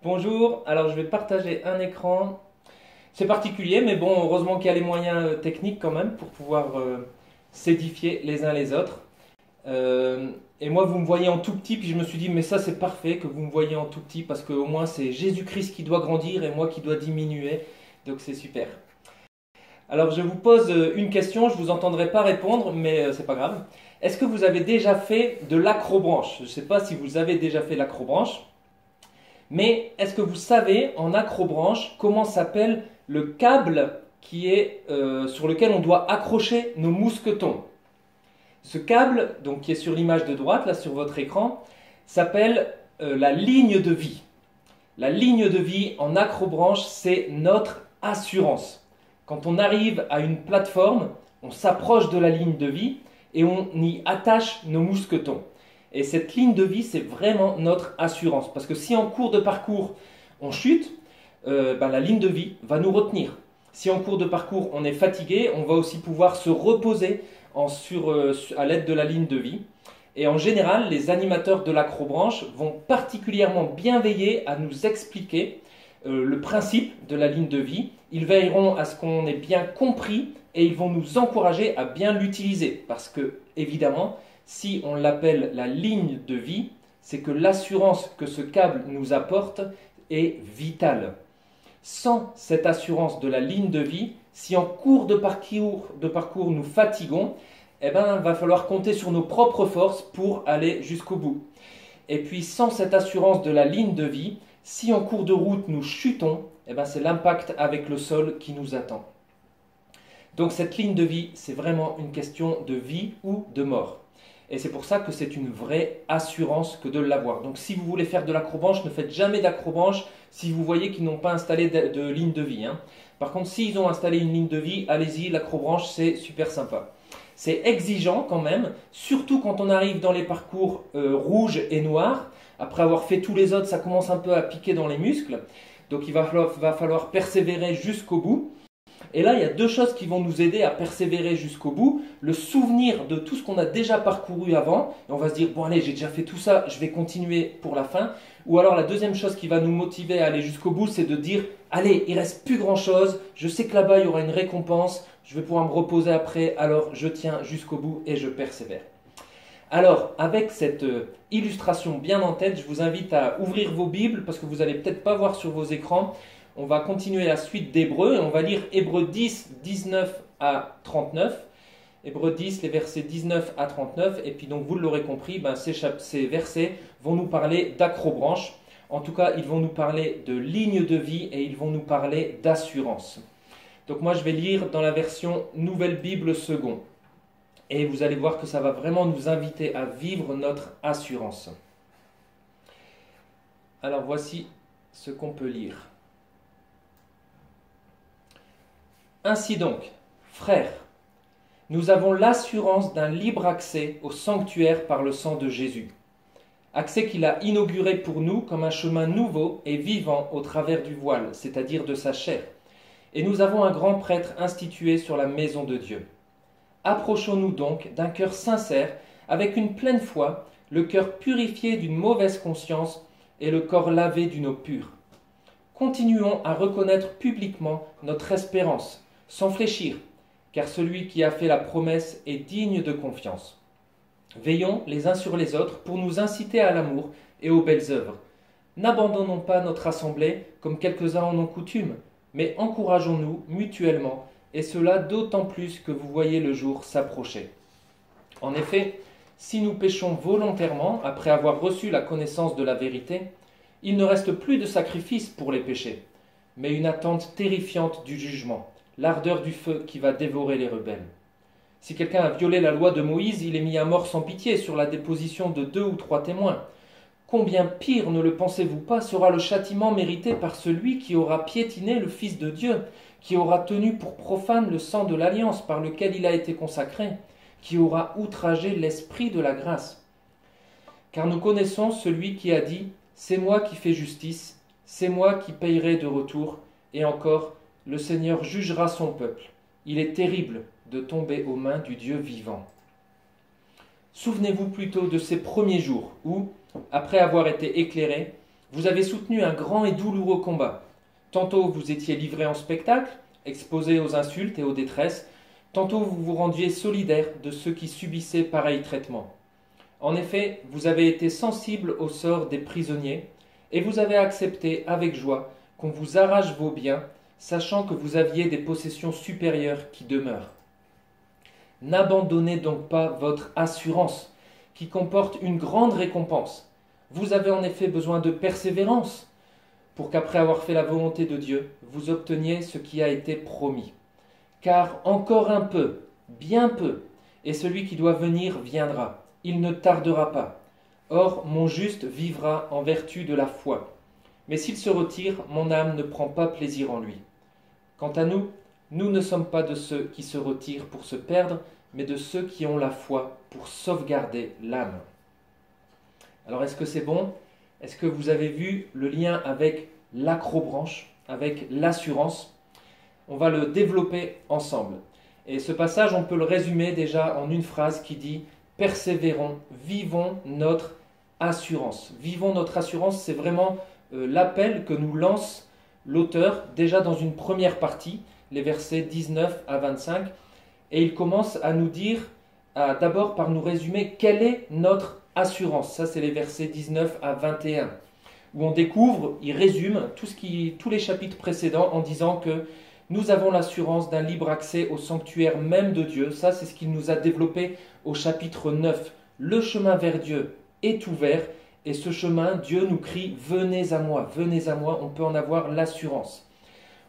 Bonjour, alors je vais partager un écran. C'est particulier, mais bon, heureusement qu'il y a les moyens techniques quand même pour pouvoir s'édifier les uns les autres. Et moi, vous me voyez en tout petit, puis je me suis dit, mais ça c'est parfait que vous me voyez en tout petit, parce qu'au moins c'est Jésus-Christ qui doit grandir et moi qui dois diminuer, donc c'est super. Alors je vous pose une question, je ne vous entendrai pas répondre, mais c'est pas grave. Est-ce que vous avez déjà fait de l'acrobranche? Je ne sais pas si vous avez déjà fait l'acrobranche. Mais est-ce que vous savez en acrobranche comment s'appelle le câble sur lequel on doit accrocher nos mousquetons? Ce câble, donc qui est sur l'image de droite, là sur votre écran, s'appelle la ligne de vie. La ligne de vie en acrobranche, c'est notre assurance. Quand on arrive à une plateforme, on s'approche de la ligne de vie et on y attache nos mousquetons. Et cette ligne de vie, c'est vraiment notre assurance. Parce que si en cours de parcours, on chute, la ligne de vie va nous retenir. Si en cours de parcours, on est fatigué, on va aussi pouvoir se reposer à l'aide de la ligne de vie. Et en général, les animateurs de l'acrobranche vont particulièrement bien veiller à nous expliquer le principe de la ligne de vie. Ils veilleront à ce qu'on ait bien compris et ils vont nous encourager à bien l'utiliser. Parce que, évidemment, si on l'appelle la ligne de vie, c'est que l'assurance que ce câble nous apporte est vitale. Sans cette assurance de la ligne de vie, si en cours de parcours nous fatiguons, il va falloir compter sur nos propres forces pour aller jusqu'au bout. Et puis sans cette assurance de la ligne de vie, si en cours de route nous chutons, c'est l'impact avec le sol qui nous attend. Donc cette ligne de vie, c'est vraiment une question de vie ou de mort. Et c'est pour ça que c'est une vraie assurance que de l'avoir. Donc si vous voulez faire de l'acrobranche, ne faites jamais d'acrobranche si vous voyez qu'ils n'ont pas installé de ligne de vie. Par contre, s'ils ont installé une ligne de vie, allez-y, l'acrobranche, c'est super sympa. C'est exigeant quand même, surtout quand on arrive dans les parcours rouges et noirs. Après avoir fait tous les autres, ça commence un peu à piquer dans les muscles. Donc il va falloir persévérer jusqu'au bout. Et là, il y a deux choses qui vont nous aider à persévérer jusqu'au bout. Le souvenir de tout ce qu'on a déjà parcouru avant. Et on va se dire, bon allez, j'ai déjà fait tout ça, je vais continuer pour la fin. Ou alors la deuxième chose qui va nous motiver à aller jusqu'au bout, c'est de dire, allez, il ne reste plus grand chose. Je sais que là-bas, il y aura une récompense. Je vais pouvoir me reposer après. Alors, je tiens jusqu'au bout et je persévère. Alors, avec cette illustration bien en tête, je vous invite à ouvrir vos Bibles parce que vous n'allez peut-être pas voir sur vos écrans. On va continuer la suite d'Hébreux et on va lire Hébreux 10, 19 à 39. Hébreux 10, les versets 19 à 39. Et puis donc vous l'aurez compris, ces versets vont nous parler d'acrobranche. En tout cas, ils vont nous parler de ligne de vie et ils vont nous parler d'assurance. Donc moi je vais lire dans la version Nouvelle Bible Second. Et vous allez voir que ça va vraiment nous inviter à vivre notre assurance. Alors voici ce qu'on peut lire. Ainsi donc, frères, nous avons l'assurance d'un libre accès au sanctuaire par le sang de Jésus. Accès qu'il a inauguré pour nous comme un chemin nouveau et vivant au travers du voile, c'est-à-dire de sa chair. Et nous avons un grand prêtre institué sur la maison de Dieu. Approchons-nous donc d'un cœur sincère, avec une pleine foi, le cœur purifié d'une mauvaise conscience et le corps lavé d'une eau pure. Continuons à reconnaître publiquement notre espérance, sans fléchir, car celui qui a fait la promesse est digne de confiance. Veillons les uns sur les autres pour nous inciter à l'amour et aux belles œuvres. N'abandonnons pas notre assemblée comme quelques-uns en ont coutume, mais encourageons-nous mutuellement, et cela d'autant plus que vous voyez le jour s'approcher. En effet, si nous péchons volontairement après avoir reçu la connaissance de la vérité, il ne reste plus de sacrifice pour les péchés, mais une attente terrifiante du jugement, l'ardeur du feu qui va dévorer les rebelles. Si quelqu'un a violé la loi de Moïse, il est mis à mort sans pitié sur la déposition de 2 ou 3 témoins. Combien pire, ne le pensez-vous pas, sera le châtiment mérité par celui qui aura piétiné le Fils de Dieu, qui aura tenu pour profane le sang de l'alliance par lequel il a été consacré, qui aura outragé l'esprit de la grâce. Car nous connaissons celui qui a dit « C'est moi qui fais justice, c'est moi qui payerai de retour, et encore, le Seigneur jugera son peuple. Il est terrible de tomber aux mains du Dieu vivant. » Souvenez-vous plutôt de ces premiers jours où, après avoir été éclairés, Vous avez soutenu un grand et douloureux combat. Tantôt vous étiez livré en spectacle, exposé aux insultes et aux détresses, tantôt vous vous rendiez solidaire de ceux qui subissaient pareil traitement. En effet, vous avez été sensible au sort des prisonniers, et vous avez accepté avec joie qu'on vous arrache vos biens, sachant que vous aviez des possessions supérieures qui demeurent. N'abandonnez donc pas votre assurance, qui comporte une grande récompense. Vous avez en effet besoin de persévérance, pour qu'après avoir fait la volonté de Dieu, vous obteniez ce qui a été promis. Car encore un peu, bien peu, et celui qui doit venir viendra. Il ne tardera pas. Or, mon juste vivra en vertu de la foi. Mais s'il se retire, mon âme ne prend pas plaisir en lui. Quant à nous, nous ne sommes pas de ceux qui se retirent pour se perdre, mais de ceux qui ont la foi pour sauvegarder l'âme. Alors, est-ce que c'est bon? Est-ce que vous avez vu le lien avec l'acrobranche, avec l'assurance? On va le développer ensemble. Et ce passage, on peut le résumer déjà en une phrase qui dit « Persévérons, vivons notre assurance ». Vivons notre assurance, c'est vraiment l'appel que nous lance l'auteur déjà dans une première partie, les versets 19 à 25. Et il commence à nous dire, d'abord par nous résumer, quelle est notre assurance. Ça, c'est les versets 19 à 21, où on découvre, il résume tous les chapitres précédents en disant que nous avons l'assurance d'un libre accès au sanctuaire même de Dieu. Ça, c'est ce qu'il nous a développé au chapitre 9. Le chemin vers Dieu est ouvert et ce chemin, Dieu nous crie « Venez à moi, venez à moi ». On peut en avoir l'assurance.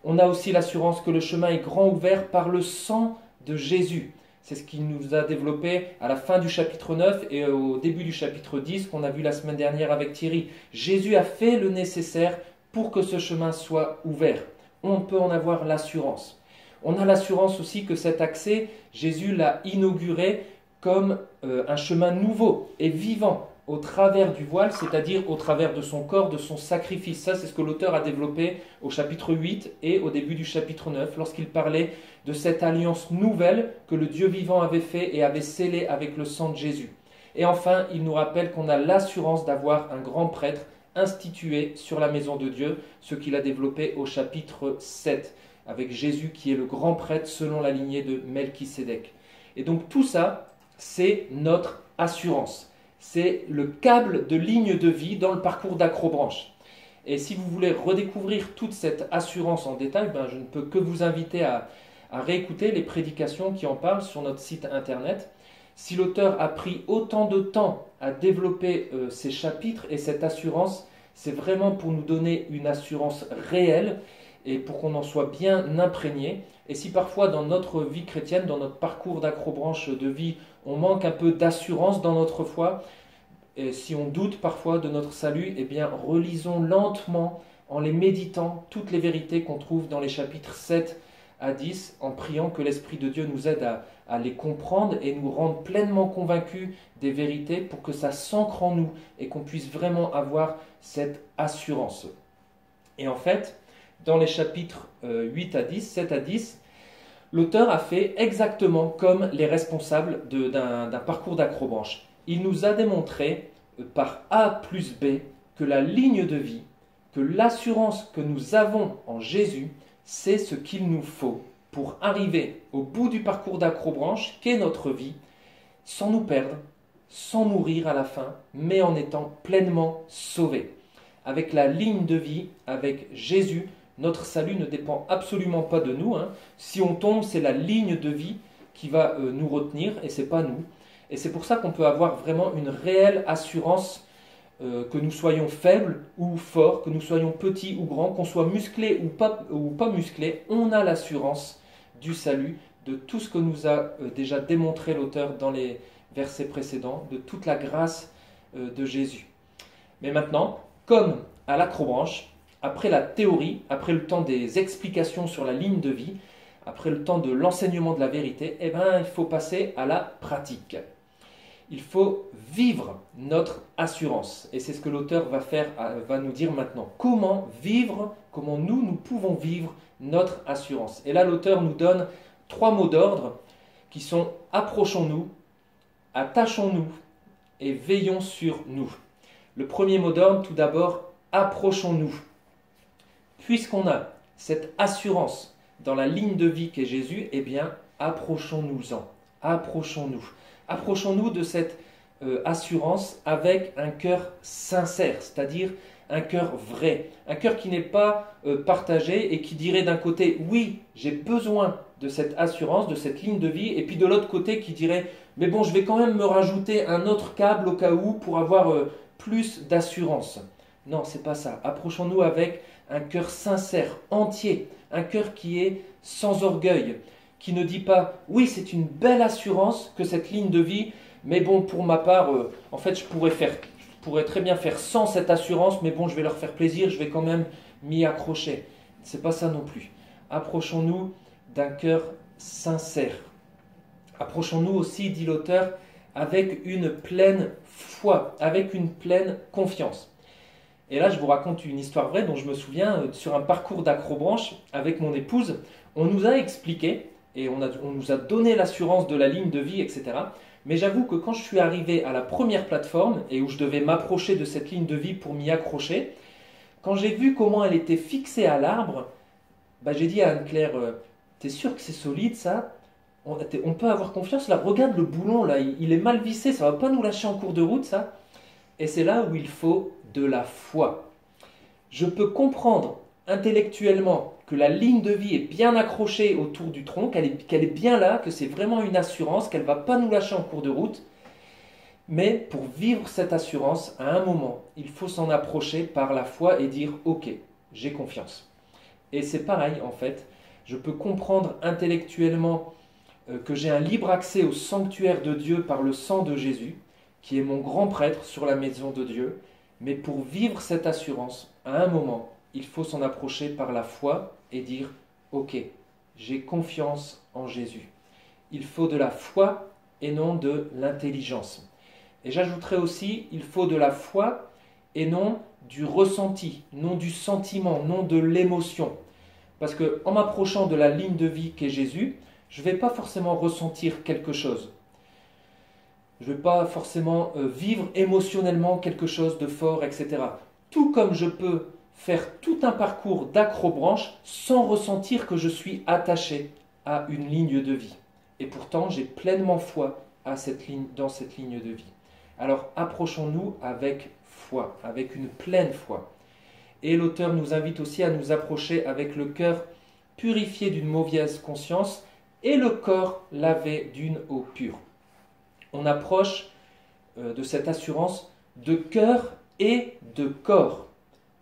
On a aussi l'assurance que le chemin est grand ouvert par le sang de Jésus. C'est ce qu'il nous a développé à la fin du chapitre 9 et au début du chapitre 10 qu'on a vu la semaine dernière avec Thierry. Jésus a fait le nécessaire pour que ce chemin soit ouvert. On peut en avoir l'assurance. On a l'assurance aussi que cet accès, Jésus l'a inauguré comme un chemin nouveau et vivant au travers du voile, c'est-à-dire au travers de son corps, de son sacrifice. Ça, c'est ce que l'auteur a développé au chapitre 8 et au début du chapitre 9, lorsqu'il parlait de cette alliance nouvelle que le Dieu vivant avait fait et avait scellée avec le sang de Jésus. Et enfin, il nous rappelle qu'on a l'assurance d'avoir un grand prêtre institué sur la maison de Dieu, ce qu'il a développé au chapitre 7, avec Jésus qui est le grand prêtre selon la lignée de Melchisédek. Et donc tout ça, c'est notre assurance. C'est le câble de ligne de vie dans le parcours d'Acrobranche. Et si vous voulez redécouvrir toute cette assurance en détail, je ne peux que vous inviter à réécouter les prédications qui en parlent sur notre site internet. Si l'auteur a pris autant de temps à développer ces chapitres et cette assurance, c'est vraiment pour nous donner une assurance réelle et pour qu'on en soit bien imprégné. Et si parfois dans notre vie chrétienne, dans notre parcours d'Acrobranche de vie, on manque un peu d'assurance dans notre foi, et si on doute parfois de notre salut, eh bien relisons lentement, en les méditant, toutes les vérités qu'on trouve dans les chapitres 7 à 10, en priant que l'Esprit de Dieu nous aide à les comprendre et nous rendre pleinement convaincus des vérités pour que ça s'ancre en nous et qu'on puisse vraiment avoir cette assurance. Et en fait, dans les chapitres 8 à 10, 7 à 10, l'auteur a fait exactement comme les responsables d'un parcours d'Acrobranche. Il nous a démontré par A plus B que la ligne de vie, que l'assurance que nous avons en Jésus, c'est ce qu'il nous faut pour arriver au bout du parcours d'Acrobranche, qu'est notre vie, sans nous perdre, sans mourir à la fin, mais en étant pleinement sauvés. Avec la ligne de vie, avec Jésus, notre salut ne dépend absolument pas de nous. Si on tombe, c'est la ligne de vie qui va nous retenir et ce n'est pas nous. Et c'est pour ça qu'on peut avoir vraiment une réelle assurance que nous soyons faibles ou forts, que nous soyons petits ou grands, qu'on soit musclés ou pas musclés, on a l'assurance du salut, de tout ce que nous a déjà démontré l'auteur dans les versets précédents, de toute la grâce de Jésus. Mais maintenant, comme à l'Acrobranche, après la théorie, après le temps des explications sur la ligne de vie, après le temps de l'enseignement de la vérité, il faut passer à la pratique. Il faut vivre notre assurance. Et c'est ce que l'auteur va nous dire maintenant. Comment vivre, comment nous pouvons vivre notre assurance. Et là, l'auteur nous donne 3 mots d'ordre qui sont « approchons-nous »,« attachons-nous » et « veillons sur nous ». Le premier mot d'ordre, tout d'abord, approchons-nous. Puisqu'on a cette assurance dans la ligne de vie qu'est Jésus, eh bien, approchons-nous-en. Approchons-nous. Approchons-nous de cette assurance avec un cœur sincère, c'est-à-dire un cœur vrai, un cœur qui n'est pas partagé et qui dirait d'un côté, oui, j'ai besoin de cette assurance, de cette ligne de vie, et puis de l'autre côté qui dirait, mais bon, je vais quand même me rajouter un autre câble au cas où pour avoir plus d'assurance. Non, c'est pas ça. Approchons-nous avec un cœur sincère, entier, un cœur qui est sans orgueil, qui ne dit pas, oui, c'est une belle assurance que cette ligne de vie, mais bon, pour ma part, en fait, je pourrais très bien faire sans cette assurance, mais bon, je vais leur faire plaisir, je vais quand même m'y accrocher. C'est pas ça non plus. Approchons-nous d'un cœur sincère. Approchons-nous aussi, dit l'auteur, avec une pleine foi, avec une pleine confiance. Et là, je vous raconte une histoire vraie dont je me souviens sur un parcours d'acrobranche avec mon épouse. On nous a expliqué et on nous a donné l'assurance de la ligne de vie, etc. Mais j'avoue que quand je suis arrivé à la première plateforme et où je devais m'approcher de cette ligne de vie pour m'y accrocher, quand j'ai vu comment elle était fixée à l'arbre, j'ai dit à Anne-Claire, t'es sûr que c'est solide ça? On peut avoir confiance là, regarde le boulon là, il est mal vissé, ça va pas nous lâcher en cours de route ça. Et c'est là où il faut de la foi. Je peux comprendre intellectuellement que la ligne de vie est bien accrochée autour du tronc, qu'elle est bien là, que c'est vraiment une assurance, qu'elle ne va pas nous lâcher en cours de route. Mais pour vivre cette assurance, à un moment, il faut s'en approcher par la foi et dire « Ok, j'ai confiance ». Et c'est pareil en fait, je peux comprendre intellectuellement que j'ai un libre accès au sanctuaire de Dieu par le sang de Jésus, qui est mon grand prêtre sur la maison de Dieu, mais pour vivre cette assurance, à un moment, il faut s'en approcher par la foi et dire « Ok, j'ai confiance en Jésus ». Il faut de la foi et non de l'intelligence. Et j'ajouterai aussi, il faut de la foi et non du ressenti, non du sentiment, non de l'émotion. Parce qu'en m'approchant de la ligne de vie qu'est Jésus, je ne vais pas forcément ressentir quelque chose. Je ne vais pas forcément vivre émotionnellement quelque chose de fort, etc. Tout comme je peux faire tout un parcours d'acrobranche sans ressentir que je suis attaché à une ligne de vie. Et pourtant, j'ai pleinement foi dans cette ligne de vie. Alors, approchons-nous avec foi, avec une pleine foi. Et l'auteur nous invite aussi à nous approcher avec le cœur purifié d'une mauvaise conscience et le corps lavé d'une eau pure. On approche de cette assurance de cœur et de corps.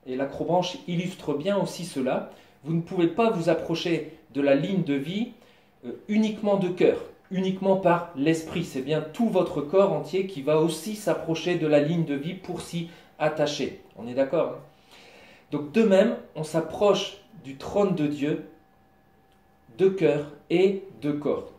Et l'acrobranche illustre bien aussi cela. Vous ne pouvez pas vous approcher de la ligne de vie uniquement de cœur, uniquement par l'esprit. C'est bien tout votre corps entier qui va aussi s'approcher de la ligne de vie pour s'y attacher. On est d'accord, hein? Donc de même, on s'approche du trône de Dieu de cœur et de corps.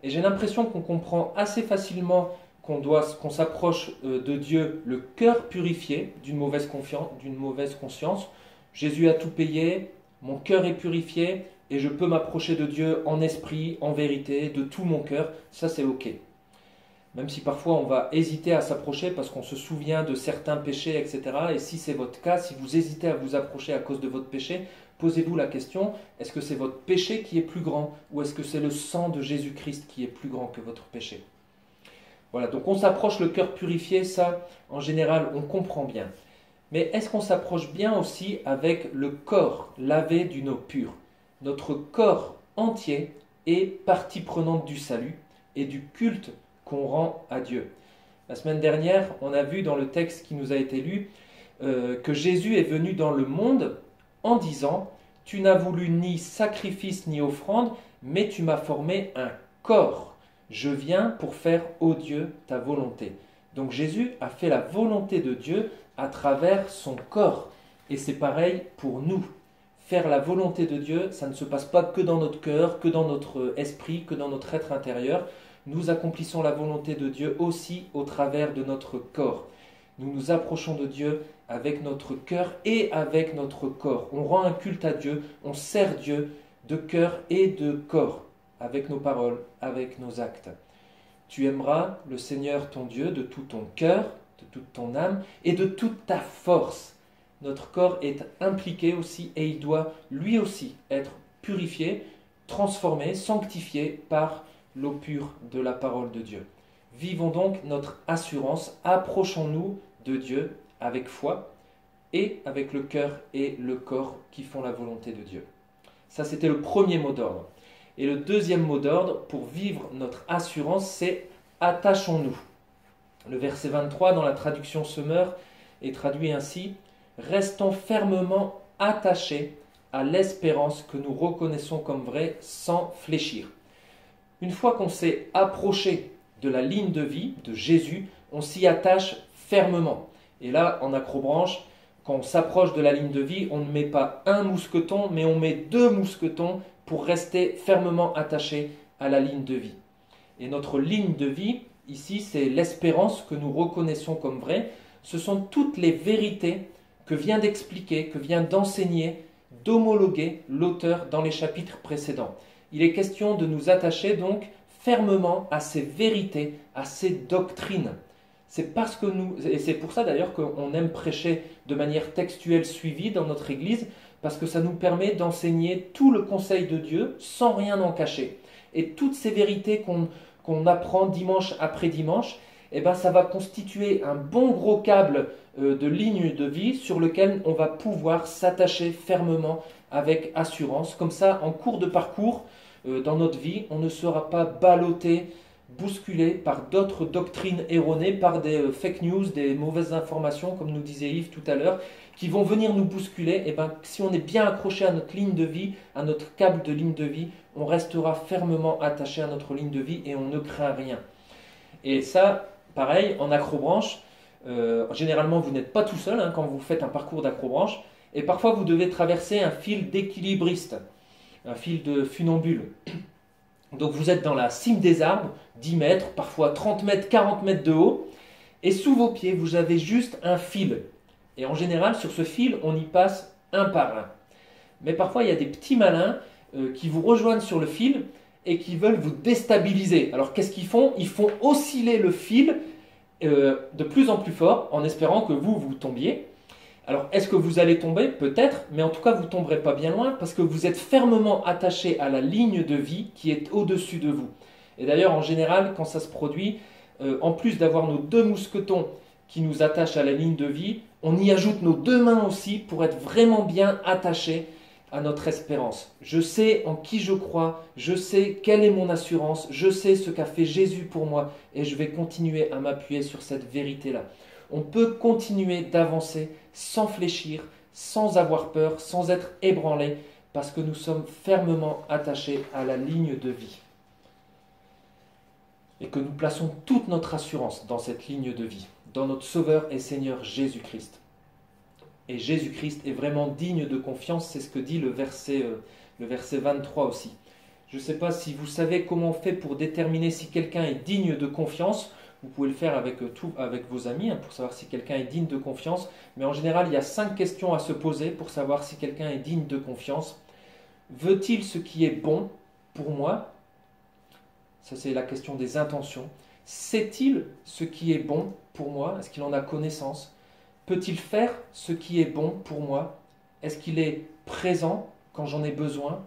Et j'ai l'impression qu'on comprend assez facilement qu'on s'approche de Dieu le cœur purifié d'une mauvaise conscience. Jésus a tout payé, mon cœur est purifié et je peux m'approcher de Dieu en esprit, en vérité, de tout mon cœur. Ça c'est ok. Même si parfois on va hésiter à s'approcher parce qu'on se souvient de certains péchés, etc. Et si c'est votre cas, si vous hésitez à vous approcher à cause de votre péché, posez-vous la question, est-ce que c'est votre péché qui est plus grand ou est-ce que c'est le sang de Jésus-Christ qui est plus grand que votre péché? Voilà, donc on s'approche le cœur purifié, ça en général on comprend bien. Mais est-ce qu'on s'approche bien aussi avec le corps lavé d'une eau pure? Notre corps entier est partie prenante du salut et du culte qu'on rend à Dieu. La semaine dernière, on a vu dans le texte qui nous a été lu que Jésus est venu dans le monde en disant « Tu n'as voulu ni sacrifice ni offrande, mais tu m'as formé un corps. Je viens pour faire, ô Dieu, ta volonté. » Donc Jésus a fait la volonté de Dieu à travers son corps. Et c'est pareil pour nous. Faire la volonté de Dieu, ça ne se passe pas que dans notre cœur, que dans notre esprit, que dans notre être intérieur. Nous accomplissons la volonté de Dieu aussi au travers de notre corps. Nous nous approchons de Dieu avec notre cœur et avec notre corps. On rend un culte à Dieu, on sert Dieu de cœur et de corps, avec nos paroles, avec nos actes. Tu aimeras le Seigneur ton Dieu de tout ton cœur, de toute ton âme et de toute ta force. notre corps est impliqué aussi et il doit lui aussi être purifié, transformé, sanctifié par l'eau pure de la parole de Dieu. Vivons donc notre assurance, approchons-nous de Dieu avec foi et avec le cœur et le corps qui font la volonté de Dieu. Ça, c'était le premier mot d'ordre. Et le deuxième mot d'ordre pour vivre notre assurance, c'est attachons-nous. Le verset 23 dans la traduction Semeur est traduit ainsi: restons fermement attachés à l'espérance que nous reconnaissons comme vraie sans fléchir. Une fois qu'on s'est approché de la ligne de vie de Jésus, on s'y attache fermement. Et là, en acrobranche, quand on s'approche de la ligne de vie, on ne met pas un mousqueton, mais on met 2 mousquetons pour rester fermement attaché à la ligne de vie. Et notre ligne de vie, ici, c'est l'espérance que nous reconnaissons comme vraie. Ce sont toutes les vérités que vient d'expliquer, que vient d'enseigner, d'homologuer l'auteur dans les chapitres précédents. Il est question de nous attacher donc fermement à ces vérités, à ces doctrines. C'est parce que et c'est pour ça d'ailleurs qu'on aime prêcher de manière textuelle suivie dans notre Église, parce que ça nous permet d'enseigner tout le conseil de Dieu sans rien en cacher. Et toutes ces vérités qu'on apprend dimanche après dimanche, eh ben, ça va constituer un bon gros câble de ligne de vie sur lequel on va pouvoir s'attacher fermement avec assurance. Comme ça, en cours de parcours, dans notre vie, on ne sera pas ballotté, bousculé par d'autres doctrines erronées, par des fake news, des mauvaises informations, comme nous disait Yves tout à l'heure, qui vont venir nous bousculer. Et ben, si on est bien accroché à notre ligne de vie, à notre câble de ligne de vie, on restera fermement attaché à notre ligne de vie et on ne craint rien. Et ça, pareil, en acrobranche, généralement vous n'êtes pas tout seul quand vous faites un parcours d'acrobranche, et parfois vous devez traverser un fil d'équilibriste, un fil de funambule. Donc vous êtes dans la cime des arbres, 10 mètres, parfois 30 mètres, 40 mètres de haut, et sous vos pieds, vous avez juste un fil. Et en général, sur ce fil, on y passe un par un. Mais parfois, il y a des petits malins qui vous rejoignent sur le fil et qui veulent vous déstabiliser. Alors qu'est-ce qu'ils font? Ils font osciller le fil de plus en plus fort en espérant que vous tombiez. Alors, est-ce que vous allez tomber? Peut-être, mais en tout cas, vous ne tomberez pas bien loin parce que vous êtes fermement attaché à la ligne de vie qui est au-dessus de vous. Et d'ailleurs, en général, quand ça se produit, en plus d'avoir nos 2 mousquetons qui nous attachent à la ligne de vie, on y ajoute nos 2 mains aussi pour être vraiment bien attachés à notre espérance. Je sais en qui je crois, je sais quelle est mon assurance, je sais ce qu'a fait Jésus pour moi et je vais continuer à m'appuyer sur cette vérité-là. On peut continuer d'avancer sans fléchir, sans avoir peur, sans être ébranlé, parce que nous sommes fermement attachés à la ligne de vie. Et que nous plaçons toute notre assurance dans cette ligne de vie, dans notre Sauveur et Seigneur Jésus-Christ. Et Jésus-Christ est vraiment digne de confiance, c'est ce que dit le verset 23 aussi. Je ne sais pas si vous savez comment on fait pour déterminer si quelqu'un est digne de confiance. Vous pouvez le faire avec vos amis pour savoir si quelqu'un est digne de confiance. Mais en général, il y a 5 questions à se poser pour savoir si quelqu'un est digne de confiance. Veut-il ce qui est bon pour moi? Ça, c'est la question des intentions. Sait-il ce qui est bon pour moi? Est-ce qu'il en a connaissance? Peut-il faire ce qui est bon pour moi? Est-ce qu'il est présent quand j'en ai besoin,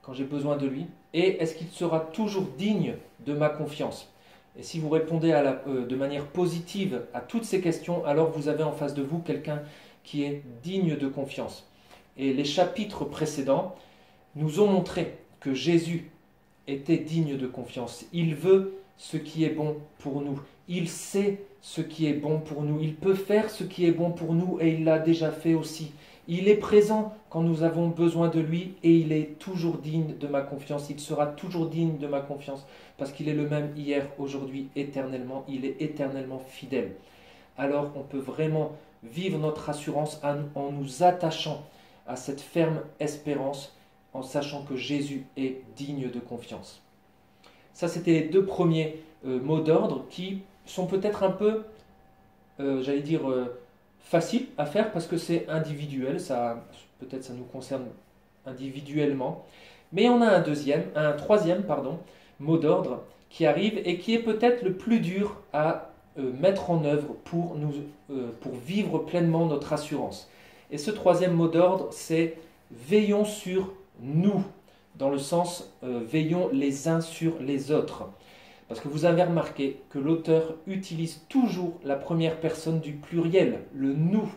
quand j'ai besoin de lui? Et est-ce qu'il sera toujours digne de ma confiance? Et si vous répondez de manière positive à toutes ces questions, alors vous avez en face de vous quelqu'un qui est digne de confiance. Et les chapitres précédents nous ont montré que Jésus était digne de confiance. Il veut ce qui est bon pour nous. Il sait ce qui est bon pour nous. Il peut faire ce qui est bon pour nous et il l'a déjà fait aussi. Il est présent quand nous avons besoin de lui et il est toujours digne de ma confiance. Il sera toujours digne de ma confiance parce qu'il est le même hier, aujourd'hui, éternellement. Il est éternellement fidèle. Alors on peut vraiment vivre notre assurance en nous attachant à cette ferme espérance en sachant que Jésus est digne de confiance. Ça, c'était les 2 premiers mots d'ordre qui sont peut-être un peu, faciles à faire parce que c'est individuel, peut-être ça nous concerne individuellement. Mais on a un troisième mot d'ordre qui arrive et qui est peut-être le plus dur à mettre en œuvre pour vivre pleinement notre assurance. Et ce troisième mot d'ordre, c'est veillons sur nous, dans le sens veillons les uns sur les autres. Parce que vous avez remarqué que l'auteur utilise toujours la première personne du pluriel, le nous.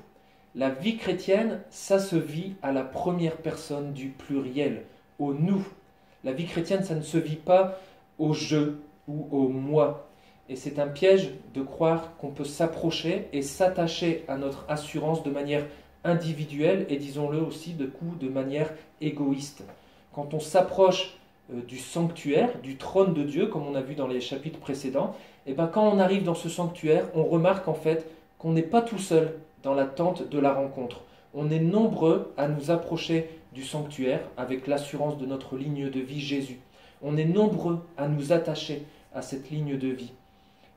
La vie chrétienne, ça se vit à la première personne du pluriel, au nous. La vie chrétienne, ça ne se vit pas au je ou au moi. Et c'est un piège de croire qu'on peut s'approcher et s'attacher à notre assurance de manière individuelle et disons-le aussi de manière égoïste. Quand on s'approche du sanctuaire, du trône de Dieu, comme on a vu dans les chapitres précédents, et ben quand on arrive dans ce sanctuaire, on remarque en fait qu'on n'est pas tout seul dans l'attente de la rencontre. On est nombreux à nous approcher du sanctuaire avec l'assurance de notre ligne de vie Jésus. On est nombreux à nous attacher à cette ligne de vie.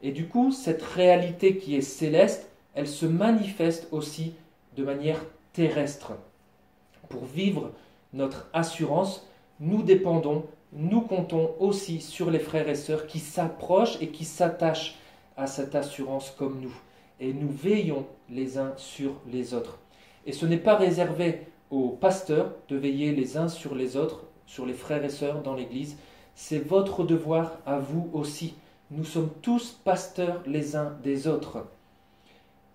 Et du coup, cette réalité qui est céleste, elle se manifeste aussi de manière terrestre. Pour vivre notre assurance, nous dépendons, nous comptons aussi sur les frères et sœurs qui s'approchent et qui s'attachent à cette assurance comme nous. Et nous veillons les uns sur les autres. Et ce n'est pas réservé aux pasteurs de veiller les uns sur les autres, sur les frères et sœurs dans l'Église. C'est votre devoir à vous aussi. Nous sommes tous pasteurs les uns des autres.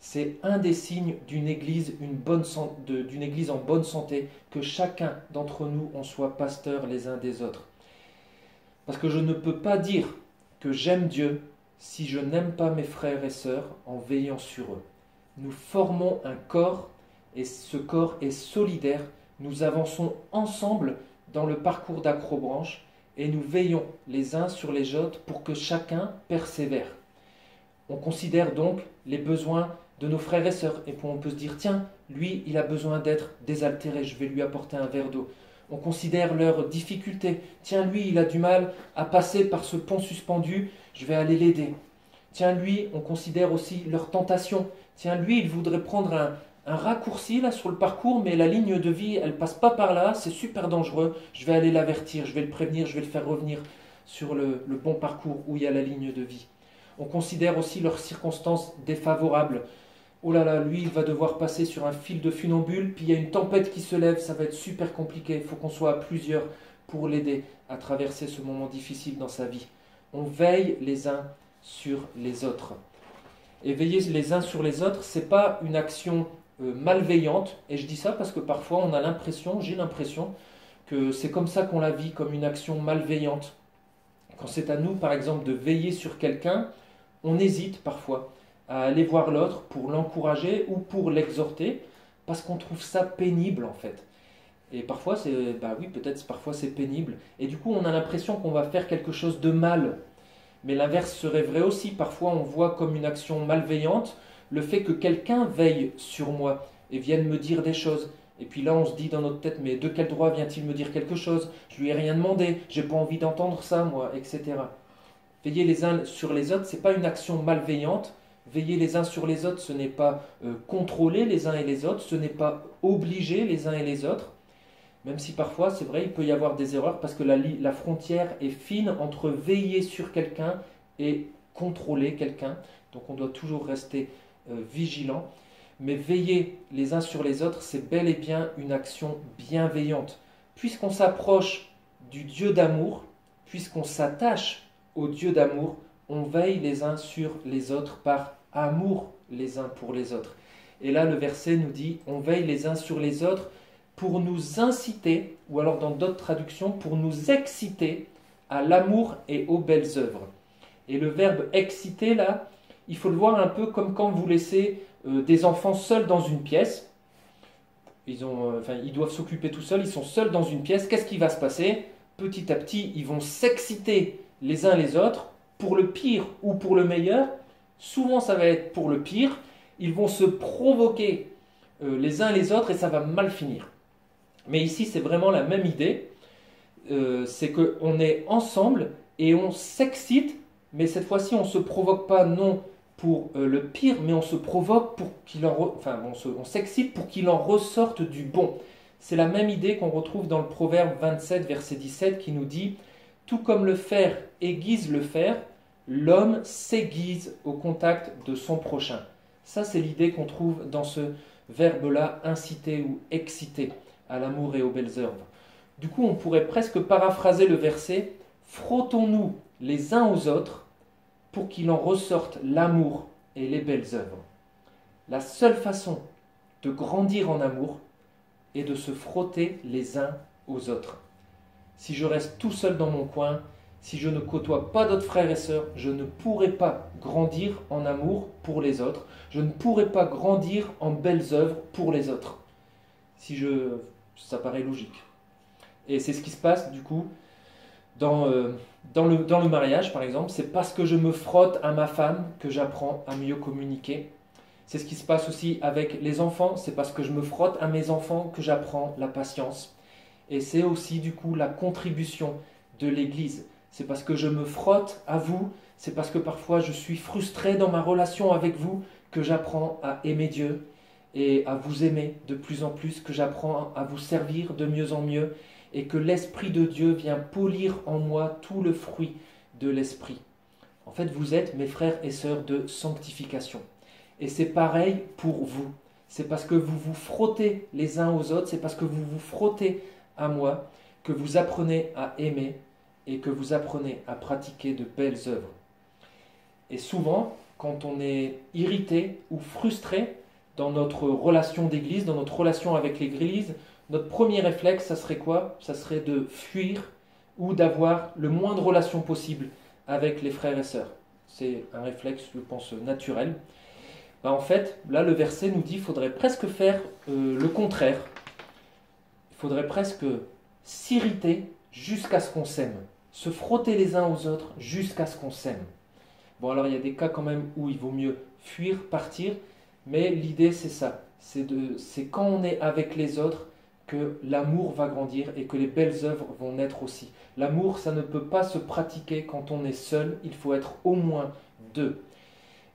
C'est un des signes d'une église, d'une église en bonne santé, que chacun d'entre nous, on soit pasteurs les uns des autres. Parce que je ne peux pas dire que j'aime Dieu si je n'aime pas mes frères et sœurs en veillant sur eux. Nous formons un corps et ce corps est solidaire. Nous avançons ensemble dans le parcours d'Acrobranche et nous veillons les uns sur les autres pour que chacun persévère. On considère donc les besoins de nos frères et sœurs. Et puis on peut se dire, tiens, lui, il a besoin d'être désaltéré, je vais lui apporter un verre d'eau. On considère leurs difficultés. Tiens, lui, il a du mal à passer par ce pont suspendu, je vais aller l'aider. Tiens, lui, on considère aussi leurs tentations. Tiens, lui, il voudrait prendre un raccourci là sur le parcours, mais la ligne de vie, elle passe pas par là, c'est super dangereux. Je vais aller l'avertir, je vais le prévenir, je vais le faire revenir sur le bon parcours où il y a la ligne de vie. On considère aussi leurs circonstances défavorables. Oh là là, lui, il va devoir passer sur un fil de funambule, puis il y a une tempête qui se lève, ça va être super compliqué. Il faut qu'on soit à plusieurs pour l'aider à traverser ce moment difficile dans sa vie. On veille les uns sur les autres. Et veiller les uns sur les autres, ce n'est pas une action malveillante. Et je dis ça parce que parfois on a l'impression, j'ai l'impression, que c'est comme ça qu'on la vit, comme une action malveillante. Quand c'est à nous, par exemple, de veiller sur quelqu'un, on hésite parfois à aller voir l'autre pour l'encourager ou pour l'exhorter, parce qu'on trouve ça pénible en fait. Et parfois, parfois c'est pénible. Et du coup, on a l'impression qu'on va faire quelque chose de mal. Mais l'inverse serait vrai aussi. Parfois, on voit comme une action malveillante le fait que quelqu'un veille sur moi et vienne me dire des choses. Et puis là, on se dit dans notre tête, mais de quel droit vient-il me dire quelque chose? Je lui ai rien demandé, j'ai pas envie d'entendre ça, moi, etc. Veiller les uns sur les autres, c'est pas une action malveillante. Veiller les uns sur les autres, ce n'est pas contrôler les uns et les autres, ce n'est pas obliger les uns et les autres. Même si parfois, c'est vrai, il peut y avoir des erreurs parce que la frontière est fine entre veiller sur quelqu'un et contrôler quelqu'un. Donc on doit toujours rester vigilant. Mais veiller les uns sur les autres, c'est bel et bien une action bienveillante. Puisqu'on s'approche du Dieu d'amour, puisqu'on s'attache au Dieu d'amour, on veille les uns sur les autres par amour les uns pour les autres. Et là, le verset nous dit, on veille les uns sur les autres pour nous inciter, ou alors dans d'autres traductions, pour nous exciter à l'amour et aux belles œuvres. Et le verbe exciter, là, il faut le voir un peu comme quand vous laissez des enfants seuls dans une pièce. Ils doivent s'occuper tout seuls, ils sont seuls dans une pièce. Qu'est-ce qui va se passer? Petit à petit, ils vont s'exciter les uns les autres, pour le pire ou pour le meilleur. Souvent, ça va être pour le pire. Ils vont se provoquer les uns les autres et ça va mal finir. Mais ici, c'est vraiment la même idée. C'est qu'on est ensemble et on s'excite, mais cette fois-ci, on ne se provoque pas non pour le pire, mais on se provoque pour on s'excite pour qu'il en ressorte du bon. C'est la même idée qu'on retrouve dans le Proverbe 27, verset 17, qui nous dit « Tout comme le fer aiguise le fer, l'homme s'aiguise au contact de son prochain. » Ça, c'est l'idée qu'on trouve dans ce verbe-là, inciter ou exciter à l'amour et aux belles œuvres. Du coup, on pourrait presque paraphraser le verset « Frottons-nous les uns aux autres pour qu'il en ressorte l'amour et les belles œuvres ». La seule façon de grandir en amour est de se frotter les uns aux autres. Si je reste tout seul dans mon coin, si je ne côtoie pas d'autres frères et sœurs, je ne pourrai pas grandir en amour pour les autres. Je ne pourrai pas grandir en belles œuvres pour les autres. Ça paraît logique. Et c'est ce qui se passe du coup dans le mariage, par exemple. C'est parce que je me frotte à ma femme que j'apprends à mieux communiquer. C'est ce qui se passe aussi avec les enfants. C'est parce que je me frotte à mes enfants que j'apprends la patience. Et c'est aussi du coup la contribution de l'Église. C'est parce que je me frotte à vous, c'est parce que parfois je suis frustré dans ma relation avec vous que j'apprends à aimer Dieu et à vous aimer de plus en plus, que j'apprends à vous servir de mieux en mieux et que l'Esprit de Dieu vient polir en moi tout le fruit de l'Esprit. En fait, vous êtes mes frères et sœurs de sanctification. Et c'est pareil pour vous. C'est parce que vous vous frottez les uns aux autres, c'est parce que vous vous frottez à moi que vous apprenez à aimer et que vous apprenez à pratiquer de belles œuvres. Et souvent, quand on est irrité ou frustré dans notre relation d'église, dans notre relation avec l'église, notre premier réflexe, ça serait quoi? Ça serait de fuir ou d'avoir le moins de relations possible avec les frères et sœurs. C'est un réflexe, je pense, naturel. En fait, là, le verset nous dit qu'il faudrait presque faire le contraire. Il faudrait presque s'irriter jusqu'à ce qu'on s'aime. Se frotter les uns aux autres jusqu'à ce qu'on s'aime. Bon, alors il y a des cas quand même où il vaut mieux fuir, partir, mais l'idée c'est ça. C'est quand on est avec les autres que l'amour va grandir et que les belles œuvres vont naître aussi. L'amour, ça ne peut pas se pratiquer quand on est seul, il faut être au moins deux.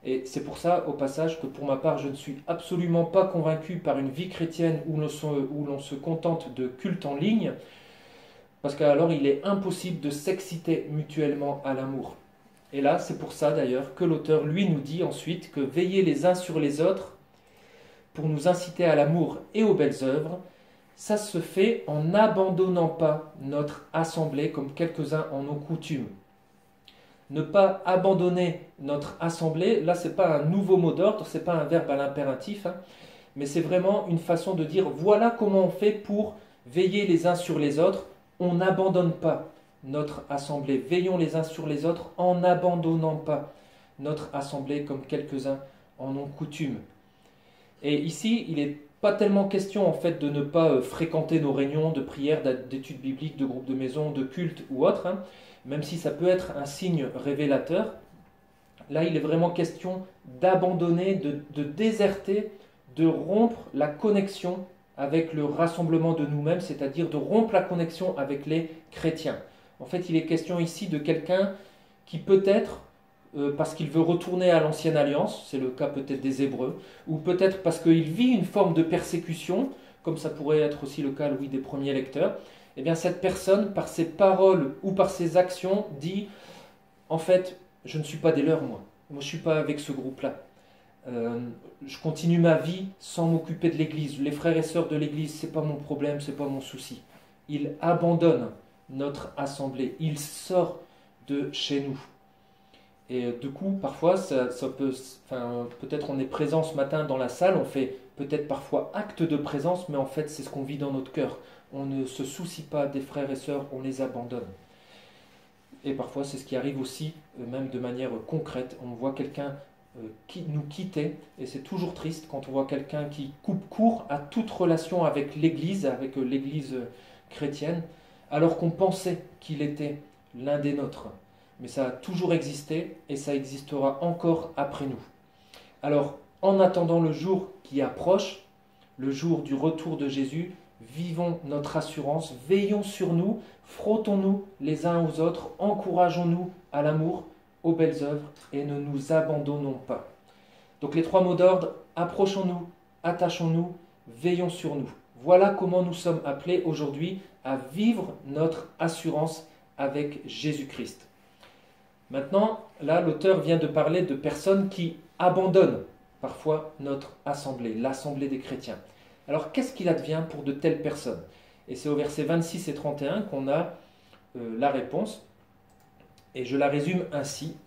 Et c'est pour ça, au passage, que pour ma part, je ne suis absolument pas convaincu par une vie chrétienne où l'on se contente de culte en ligne, parce qu'alors il est impossible de s'exciter mutuellement à l'amour. Et là, c'est pour ça d'ailleurs que l'auteur, lui, nous dit ensuite que veiller les uns sur les autres pour nous inciter à l'amour et aux belles œuvres, ça se fait en n'abandonnant pas notre assemblée comme quelques-uns en ont coutume. Ne pas abandonner notre assemblée, là, ce n'est pas un nouveau mot d'ordre, ce n'est pas un verbe à l'impératif, mais c'est vraiment une façon de dire voilà comment on fait pour veiller les uns sur les autres. On n'abandonne pas notre assemblée. Veillons les uns sur les autres en n'abandonnant pas notre assemblée comme quelques-uns en ont coutume. Et ici, il n'est pas tellement question en fait de ne pas fréquenter nos réunions de prière, d'études bibliques, de groupes de maison, de culte ou autre, même si ça peut être un signe révélateur. Là, il est vraiment question d'abandonner, de déserter, de rompre la connexion avec le rassemblement de nous-mêmes, c'est-à-dire de rompre la connexion avec les chrétiens. En fait, il est question ici de quelqu'un qui peut-être, parce qu'il veut retourner à l'ancienne alliance, c'est le cas peut-être des Hébreux, ou peut-être parce qu'il vit une forme de persécution, comme ça pourrait être aussi le cas, oui, des premiers lecteurs, eh bien cette personne, par ses paroles ou par ses actions, dit « En fait, je ne suis pas des leurs, moi. Moi, je ne suis pas avec ce groupe-là. Je continue ma vie sans m'occuper de l'Église. Les frères et sœurs de l'Église, ce n'est pas mon problème, ce n'est pas mon souci. » Il abandonne notre assemblée. Il sort de chez nous. Et du coup, parfois, peut-être on est présent ce matin dans la salle, on fait peut-être parfois acte de présence, mais en fait, c'est ce qu'on vit dans notre cœur. On ne se soucie pas des frères et sœurs, on les abandonne. Et parfois, c'est ce qui arrive aussi, même de manière concrète. On voit quelqu'un qui nous quitter, et c'est toujours triste quand on voit quelqu'un qui coupe court à toute relation avec l'Église chrétienne, alors qu'on pensait qu'il était l'un des nôtres. Mais ça a toujours existé et ça existera encore après nous. Alors, en attendant le jour qui approche, le jour du retour de Jésus, vivons notre assurance, veillons sur nous, frottons-nous les uns aux autres, encourageons-nous à l'amour, aux belles œuvres et ne nous abandonnons pas. Donc les 3 mots d'ordre, approchons-nous, attachons-nous, veillons sur nous. Voilà comment nous sommes appelés aujourd'hui à vivre notre assurance avec Jésus-Christ. Maintenant, là, l'auteur vient de parler de personnes qui abandonnent parfois notre assemblée, l'assemblée des chrétiens. Alors qu'est-ce qu'il advient pour de telles personnes? Et c'est au verset 26 et 31 qu'on a la réponse, et je la résume ainsi: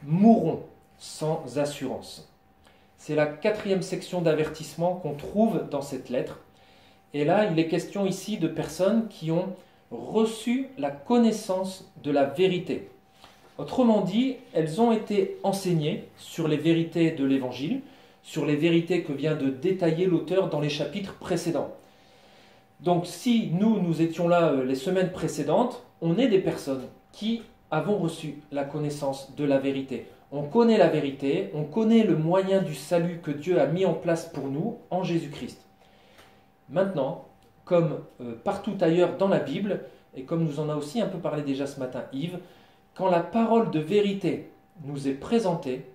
mourront sans assurance. C'est la 4e section d'avertissement qu'on trouve dans cette lettre. Et là, il est question ici de personnes qui ont reçu la connaissance de la vérité. Autrement dit, elles ont été enseignées sur les vérités de l'Évangile, sur les vérités que vient de détailler l'auteur dans les chapitres précédents. Donc si nous étions là les semaines précédentes, on est des personnes qui avons reçu la connaissance de la vérité. On connaît la vérité, on connaît le moyen du salut que Dieu a mis en place pour nous en Jésus-Christ. Maintenant, comme partout ailleurs dans la Bible, et comme nous en a aussi un peu parlé déjà ce matin Yves, quand la parole de vérité nous est présentée,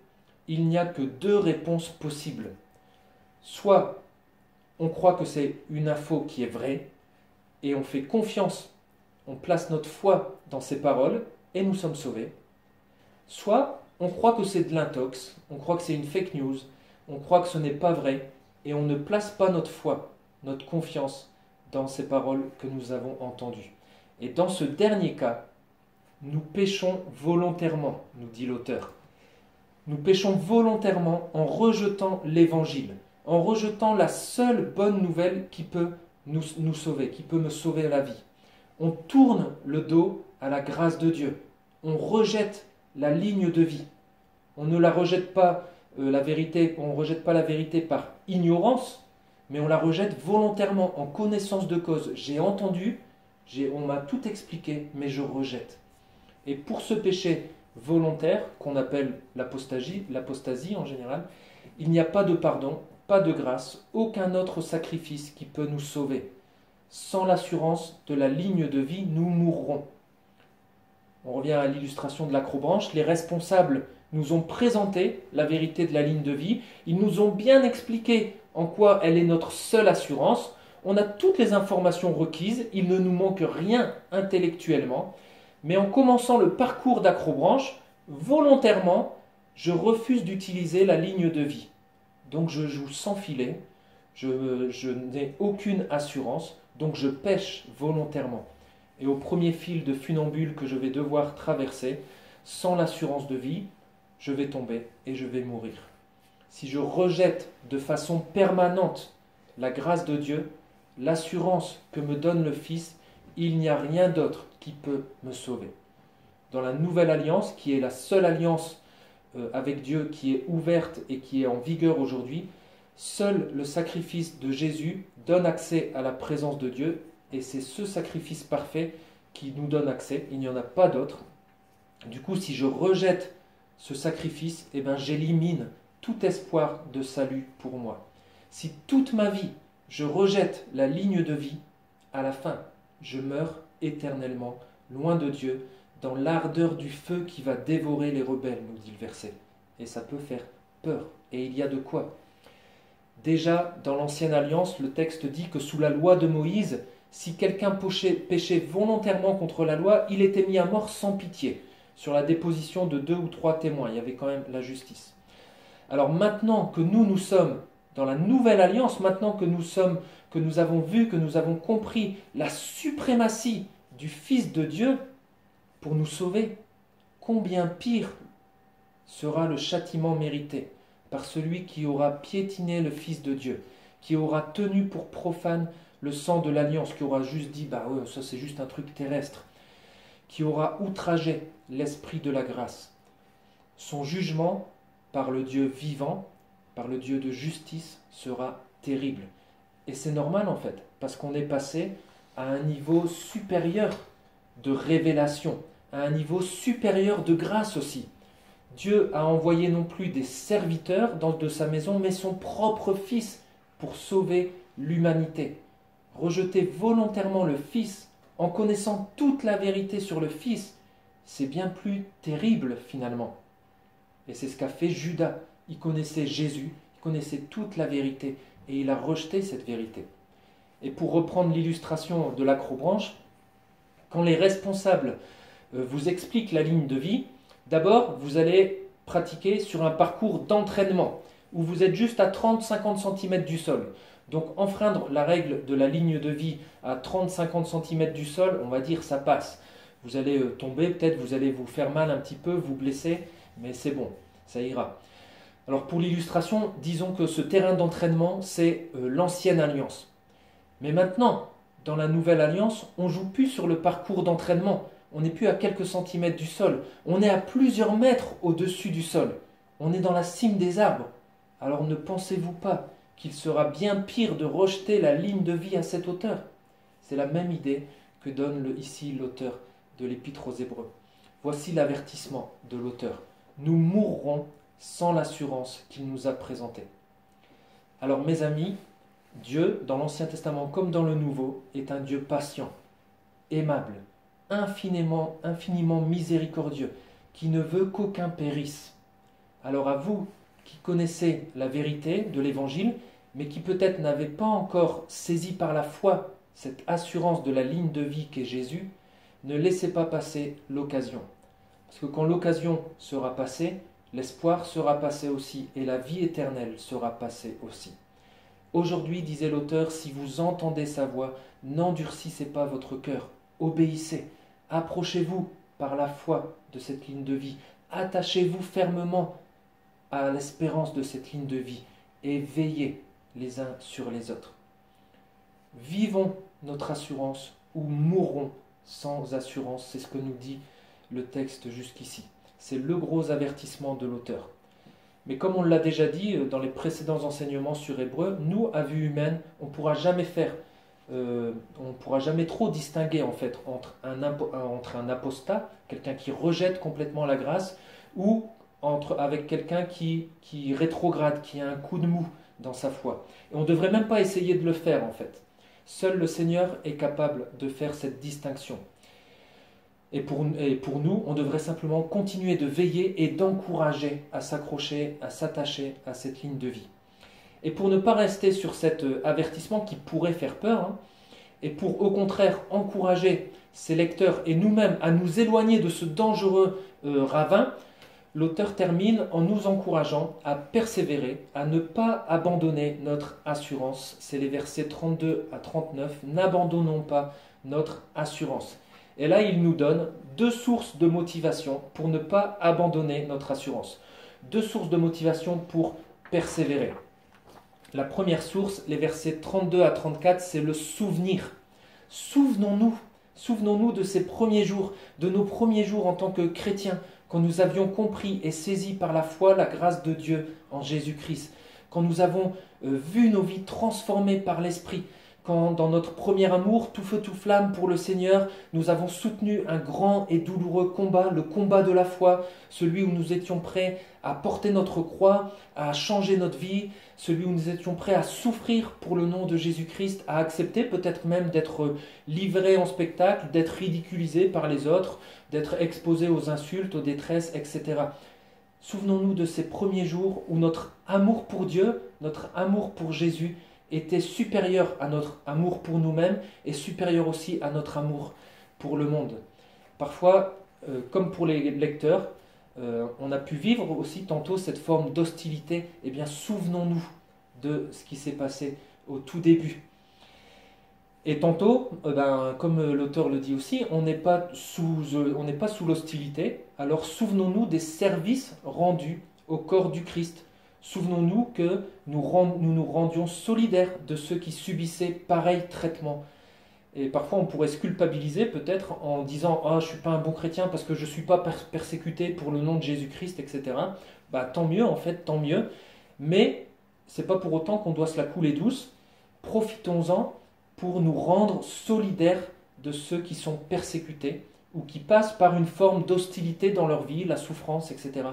il n'y a que 2 réponses possibles. Soit on croit que c'est une info qui est vraie, et on fait confiance, on place notre foi dans ces paroles, et nous sommes sauvés. Soit on croit que c'est de l'intox, on croit que c'est une fake news, on croit que ce n'est pas vrai, et on ne place pas notre foi, notre confiance dans ces paroles que nous avons entendues. Et dans ce dernier cas, nous péchons volontairement, nous dit l'auteur. Nous péchons volontairement en rejetant l'Évangile, en rejetant la seule bonne nouvelle qui peut nous sauver, qui peut me sauver la vie. On tourne le dos à la grâce de Dieu. On rejette la ligne de vie. On ne la rejette pas la vérité, on ne rejette pas la vérité par ignorance, mais on la rejette volontairement, en connaissance de cause. J'ai entendu, on m'a tout expliqué, mais je rejette. Et pour ce péché volontaire, qu'on appelle l'apostasie en général, il n'y a pas de pardon, pas de grâce, aucun autre sacrifice qui peut nous sauver. Sans l'assurance de la ligne de vie, nous mourrons. On revient à l'illustration de l'acrobranche. Les responsables nous ont présenté la vérité de la ligne de vie. Ils nous ont bien expliqué en quoi elle est notre seule assurance. On a toutes les informations requises. Il ne nous manque rien intellectuellement. Mais en commençant le parcours d'acrobranche, volontairement, je refuse d'utiliser la ligne de vie. Donc je joue sans filet. Je n'ai aucune assurance. Donc je pêche volontairement. Et au premier fil de funambule que je vais devoir traverser, sans l'assurance de vie, je vais tomber et je vais mourir. Si je rejette de façon permanente la grâce de Dieu, l'assurance que me donne le Fils, il n'y a rien d'autre qui peut me sauver. Dans la nouvelle alliance, qui est la seule alliance avec Dieu qui est ouverte et qui est en vigueur aujourd'hui, seul le sacrifice de Jésus donne accès à la présence de Dieu, et c'est ce sacrifice parfait qui nous donne accès, il n'y en a pas d'autre. Du coup, si je rejette ce sacrifice, eh ben, j'élimine tout espoir de salut pour moi. Si toute ma vie, je rejette la ligne de vie, à la fin, je meurs éternellement, loin de Dieu, dans l'ardeur du feu qui va dévorer les rebelles, nous dit le verset. Et ça peut faire peur, et il y a de quoi. Déjà, dans l'Ancienne Alliance, le texte dit que sous la loi de Moïse, si quelqu'un péchait volontairement contre la loi, il était mis à mort sans pitié, sur la déposition de 2 ou 3 témoins. Il y avait quand même la justice. Alors maintenant que nous sommes dans la nouvelle alliance, maintenant que nous avons vu, que nous avons compris la suprématie du Fils de Dieu pour nous sauver, combien pire sera le châtiment mérité par celui qui aura piétiné le Fils de Dieu, qui aura tenu pour profane le sang de l'alliance, qui aura juste dit, bah ouais, ça c'est juste un truc terrestre, qui aura outragé l'esprit de la grâce. Son jugement par le Dieu vivant, par le Dieu de justice, sera terrible. Et c'est normal en fait, parce qu'on est passé à un niveau supérieur de révélation, à un niveau supérieur de grâce aussi. Dieu a envoyé non plus des serviteurs de sa maison, mais son propre Fils pour sauver l'humanité. Rejeter volontairement le Fils en connaissant toute la vérité sur le Fils, c'est bien plus terrible finalement. Et c'est ce qu'a fait Judas. Il connaissait Jésus, il connaissait toute la vérité et il a rejeté cette vérité. Et pour reprendre l'illustration de l'acrobranche, quand les responsables vous expliquent la ligne de vie, d'abord vous allez pratiquer sur un parcours d'entraînement. où vous êtes juste à 30-50 cm du sol. Donc enfreindre la règle de la ligne de vie à 30-50 cm du sol, on va dire ça passe. Vous allez tomber, peut-être vous allez vous faire mal un petit peu, vous blesser, mais c'est bon, ça ira. Alors pour l'illustration, disons que ce terrain d'entraînement, c'est l'ancienne alliance. Mais maintenant, dans la nouvelle alliance, on ne joue plus sur le parcours d'entraînement. On n'est plus à quelques centimètres du sol. On est à plusieurs mètres au-dessus du sol. On est dans la cime des arbres. Alors ne pensez-vous pas qu'il sera bien pire de rejeter la ligne de vie à cette hauteur? C'est la même idée que donne ici l'auteur de l'Épître aux Hébreux. Voici l'avertissement de l'auteur. Nous mourrons sans l'assurance qu'il nous a présentée. Alors mes amis, Dieu, dans l'Ancien Testament comme dans le Nouveau, est un Dieu patient, aimable, infiniment miséricordieux, qui ne veut qu'aucun périsse. Alors à vous qui connaissez la vérité de l'Évangile, mais qui peut-être n'avez pas encore saisi par la foi cette assurance de la ligne de vie qu'est Jésus, ne laissez pas passer l'occasion. Parce que quand l'occasion sera passée, l'espoir sera passé aussi, et la vie éternelle sera passée aussi. Aujourd'hui, disait l'auteur, si vous entendez sa voix, n'endurcissez pas votre cœur, obéissez, approchez-vous par la foi de cette ligne de vie, attachez-vous fermement à l'espérance de cette ligne de vie et veillez les uns sur les autres. Vivons notre assurance ou mourrons sans assurance, c'est ce que nous dit le texte jusqu'ici. C'est le gros avertissement de l'auteur. Mais comme on l'a déjà dit dans les précédents enseignements sur Hébreu, nous, à vue humaine, on ne pourra jamais trop distinguer en fait entre un apostat, quelqu'un qui rejette complètement la grâce, ou avec quelqu'un qui rétrograde, qui a un coup de mou dans sa foi. Et on ne devrait même pas essayer de le faire en fait. Seul le Seigneur est capable de faire cette distinction. Et pour nous, on devrait simplement continuer de veiller et d'encourager à s'accrocher, à s'attacher à cette ligne de vie. Et pour ne pas rester sur cet avertissement qui pourrait faire peur, et pour au contraire encourager ses lecteurs et nous-mêmes à nous éloigner de ce dangereux ravin, l'auteur termine en nous encourageant à persévérer, à ne pas abandonner notre assurance. C'est les versets 32 à 39. N'abandonnons pas notre assurance. Et là, il nous donne deux sources de motivation pour ne pas abandonner notre assurance. Deux sources de motivation pour persévérer. La première source, les versets 32 à 34, c'est le souvenir. Souvenons-nous de ces premiers jours, de nos premiers jours en tant que chrétiens, quand nous avions compris et saisi par la foi la grâce de Dieu en Jésus-Christ, quand nous avons vu nos vies transformées par l'Esprit, quand dans notre premier amour, tout feu, tout flamme pour le Seigneur, nous avons soutenu un grand et douloureux combat, le combat de la foi, celui où nous étions prêts à porter notre croix, à changer notre vie, celui où nous étions prêts à souffrir pour le nom de Jésus-Christ, à accepter peut-être même d'être livrés en spectacle, d'être ridiculisés par les autres, d'être exposés aux insultes, aux détresses, etc. Souvenons-nous de ces premiers jours où notre amour pour Dieu, notre amour pour Jésus, était supérieur à notre amour pour nous-mêmes et supérieur aussi à notre amour pour le monde. Parfois, comme pour les lecteurs, on a pu vivre aussi tantôt cette forme d'hostilité. Eh bien, souvenons-nous de ce qui s'est passé au tout début. Et tantôt, comme l'auteur le dit aussi, on n'est pas sous l'hostilité. Alors souvenons-nous des services rendus au corps du Christ. Souvenons-nous que nous nous rendions solidaires de ceux qui subissaient pareil traitement. Et parfois on pourrait se culpabiliser peut-être en disant « Ah, je ne suis pas un bon chrétien parce que je ne suis pas persécuté pour le nom de Jésus-Christ, etc. » Tant mieux en fait, tant mieux. Mais ce n'est pas pour autant qu'on doit se la couler douce. Profitons-en pour nous rendre solidaires de ceux qui sont persécutés ou qui passent par une forme d'hostilité dans leur vie, la souffrance, etc.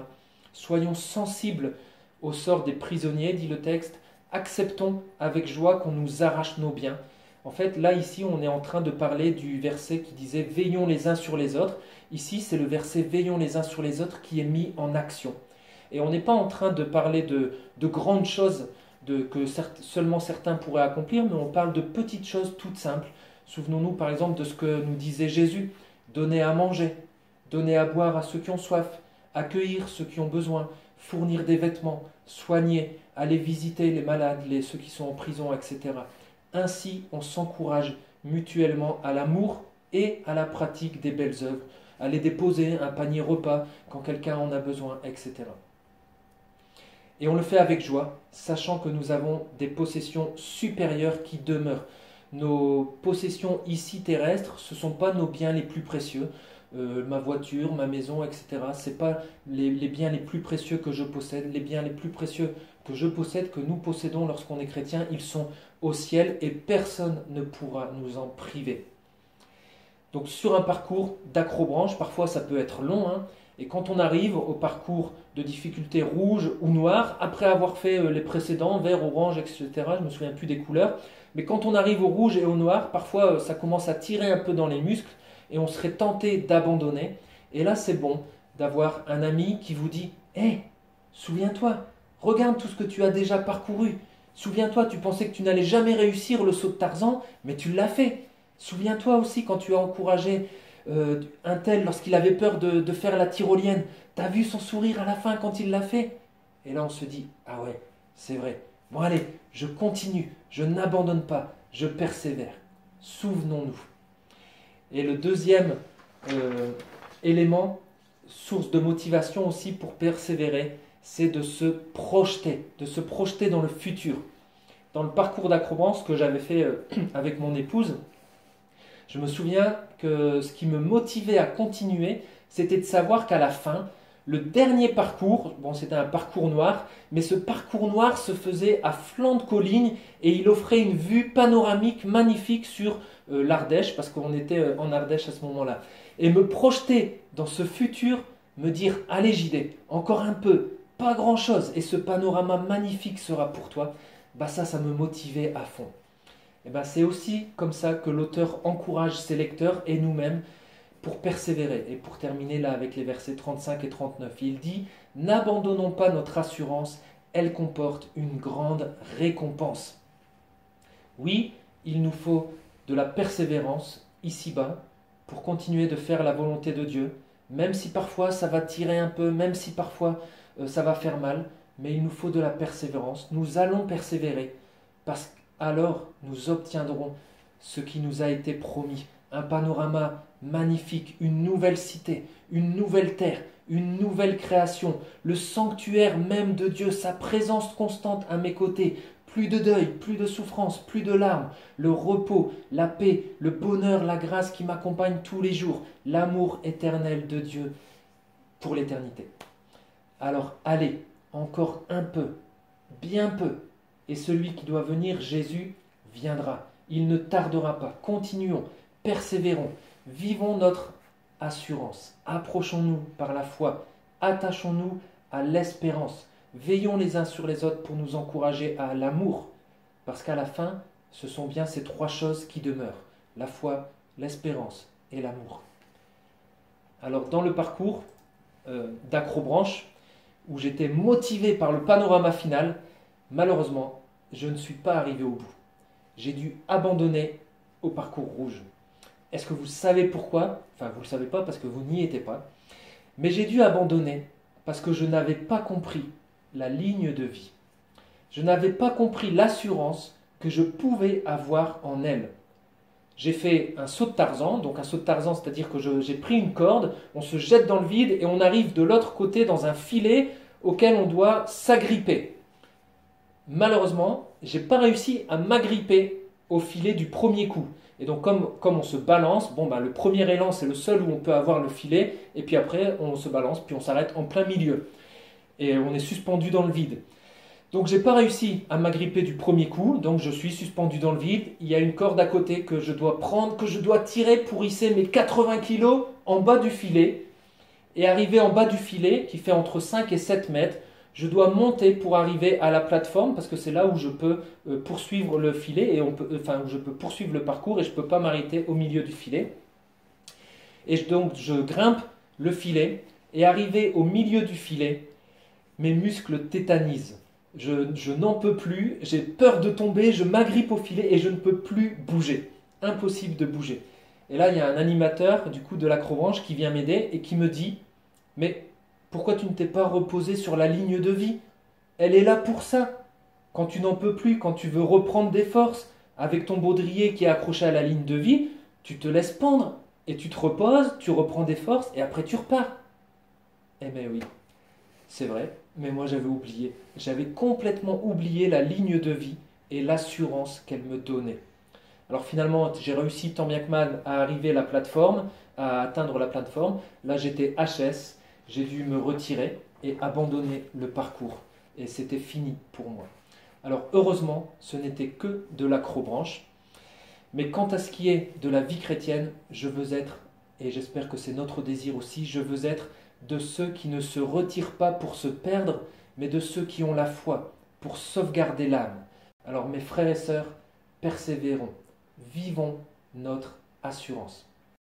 Soyons sensibles au sort des prisonniers, dit le texte, acceptons avec joie qu'on nous arrache nos biens. En fait, là, ici, on est en train de parler du verset qui disait « Veillons les uns sur les autres ». Ici, c'est le verset « Veillons les uns sur les autres » qui est mis en action. Et on n'est pas en train de parler de grandes choses que seulement certains pourraient accomplir, mais on parle de petites choses toutes simples. Souvenons-nous par exemple de ce que nous disait Jésus « Donner à manger, donner à boire à ceux qui ont soif, accueillir ceux qui ont besoin, fournir des vêtements, soigner, aller visiter les malades, ceux qui sont en prison, etc. Ainsi, on s'encourage mutuellement à l'amour et à la pratique des belles œuvres, aller déposer un panier repas quand quelqu'un en a besoin, etc. Et on le fait avec joie, sachant que nous avons des possessions supérieures qui demeurent. Nos possessions ici terrestres, ce ne sont pas nos biens les plus précieux. Ma voiture, ma maison, etc. Ce n'est pas les biens les plus précieux que je possède. Les biens les plus précieux que je possède, que nous possédons lorsqu'on est chrétien, ils sont au ciel et personne ne pourra nous en priver. Donc sur un parcours d'accrobranche, parfois ça peut être long, hein, et quand on arrive au parcours de difficulté rouge ou noire, après avoir fait les précédents, vert, orange, etc., je ne me souviens plus des couleurs, mais quand on arrive au rouge et au noir, parfois ça commence à tirer un peu dans les muscles et on serait tenté d'abandonner. Et là c'est bon d'avoir un ami qui vous dit « Hé, souviens-toi, regarde tout ce que tu as déjà parcouru. Souviens-toi, tu pensais que tu n'allais jamais réussir le saut de Tarzan, mais tu l'as fait. Souviens-toi aussi quand tu as encouragé un tel lorsqu'il avait peur de faire la tyrolienne. T'as vu son sourire à la fin quand il l'a fait ?» Et là on se dit « Ah ouais, c'est vrai. Bon allez, je continue, je n'abandonne pas, je persévère. » Souvenons-nous. Et le deuxième élément, source de motivation aussi pour persévérer, c'est de se projeter dans le futur. Dans le parcours d'acrobranche que j'avais fait avec mon épouse, je me souviens que ce qui me motivait à continuer, c'était de savoir qu'à la fin, le dernier parcours, bon c'était un parcours noir, mais ce parcours noir se faisait à flanc de colline et il offrait une vue panoramique magnifique sur l'Ardèche, parce qu'on était en Ardèche à ce moment-là. Et me projeter dans ce futur, me dire « Allez JD, encore un peu, pas grand-chose, et ce panorama magnifique sera pour toi », bah ça me motivait à fond. Et ben c'est aussi comme ça que l'auteur encourage ses lecteurs et nous-mêmes pour persévérer. Et pour terminer là avec les versets 35 et 39, il dit « N'abandonnons pas notre assurance, elle comporte une grande récompense. » Oui, il nous faut de la persévérance ici-bas pour continuer de faire la volonté de Dieu, même si parfois ça va tirer un peu, même si parfois ça va faire mal, mais il nous faut de la persévérance. Nous allons persévérer parce qu'alors nous obtiendrons ce qui nous a été promis. Un panorama magnifique, une nouvelle cité, une nouvelle terre, une nouvelle création, le sanctuaire même de Dieu, sa présence constante à mes côtés, plus de deuil, plus de souffrance, plus de larmes, le repos, la paix, le bonheur, la grâce qui m'accompagne tous les jours, l'amour éternel de Dieu pour l'éternité. Alors allez, encore un peu, bien peu, et celui qui doit venir, Jésus, viendra. Il ne tardera pas. Continuons, persévérons, vivons notre assurance. Approchons-nous par la foi, attachons-nous à l'espérance. Veillons les uns sur les autres pour nous encourager à l'amour, parce qu'à la fin, ce sont bien ces trois choses qui demeurent, la foi, l'espérance et l'amour. Alors dans le parcours d'acrobranche, où j'étais motivé par le panorama final, malheureusement, je ne suis pas arrivé au bout. J'ai dû abandonner au parcours rouge. Est-ce que vous savez pourquoi? Enfin, vous ne le savez pas parce que vous n'y étiez pas. Mais j'ai dû abandonner parce que je n'avais pas compris la ligne de vie. Je n'avais pas compris l'assurance que je pouvais avoir en elle. J'ai fait un saut de Tarzan, donc un saut de Tarzan, c'est-à-dire que j'ai pris une corde, on se jette dans le vide et on arrive de l'autre côté dans un filet auquel on doit s'agripper. Malheureusement, je n'ai pas réussi à m'agripper au filet du premier coup. Et donc comme on se balance, le premier élan c'est le seul où on peut avoir le filet, et puis après on se balance, puis on s'arrête en plein milieu. Et on est suspendu dans le vide. Donc j'ai pas réussi à m'agripper du premier coup, donc je suis suspendu dans le vide. Il y a une corde à côté que je dois prendre, que je dois tirer pour hisser mes 80 kg en bas du filet. Et arrivé en bas du filet, qui fait entre 5 et 7 mètres, je dois monter pour arriver à la plateforme, parce que c'est là où je peux poursuivre le filet, et où je peux poursuivre le parcours, et je ne peux pas m'arrêter au milieu du filet. Et donc je grimpe le filet, et arrivé au milieu du filet, mes muscles tétanisent. Je n'en peux plus, j'ai peur de tomber, je m'agrippe au filet et je ne peux plus bouger. Impossible de bouger. Et là, il y a un animateur du coup de l'acrobranche qui vient m'aider et qui me dit « Mais pourquoi tu ne t'es pas reposé sur la ligne de vie? Elle est là pour ça. quand tu n'en peux plus, quand tu veux reprendre des forces, avec ton baudrier qui est accroché à la ligne de vie, tu te laisses pendre et tu te reposes, tu reprends des forces et après tu repars. Eh bien oui, c'est vrai, mais moi j'avais oublié. J'avais complètement oublié la ligne de vie et l'assurance qu'elle me donnait. Alors finalement, j'ai réussi tant bien que mal à arriver à la plateforme, à atteindre la plateforme. Là, j'étais HS, j'ai dû me retirer et abandonner le parcours. Et c'était fini pour moi. Alors heureusement, ce n'était que de l'acrobranche. Mais quant à ce qui est de la vie chrétienne, je veux être, et j'espère que c'est notre désir aussi, je veux être de ceux qui ne se retirent pas pour se perdre, mais de ceux qui ont la foi pour sauvegarder l'âme. Alors mes frères et sœurs, persévérons, vivons notre assurance.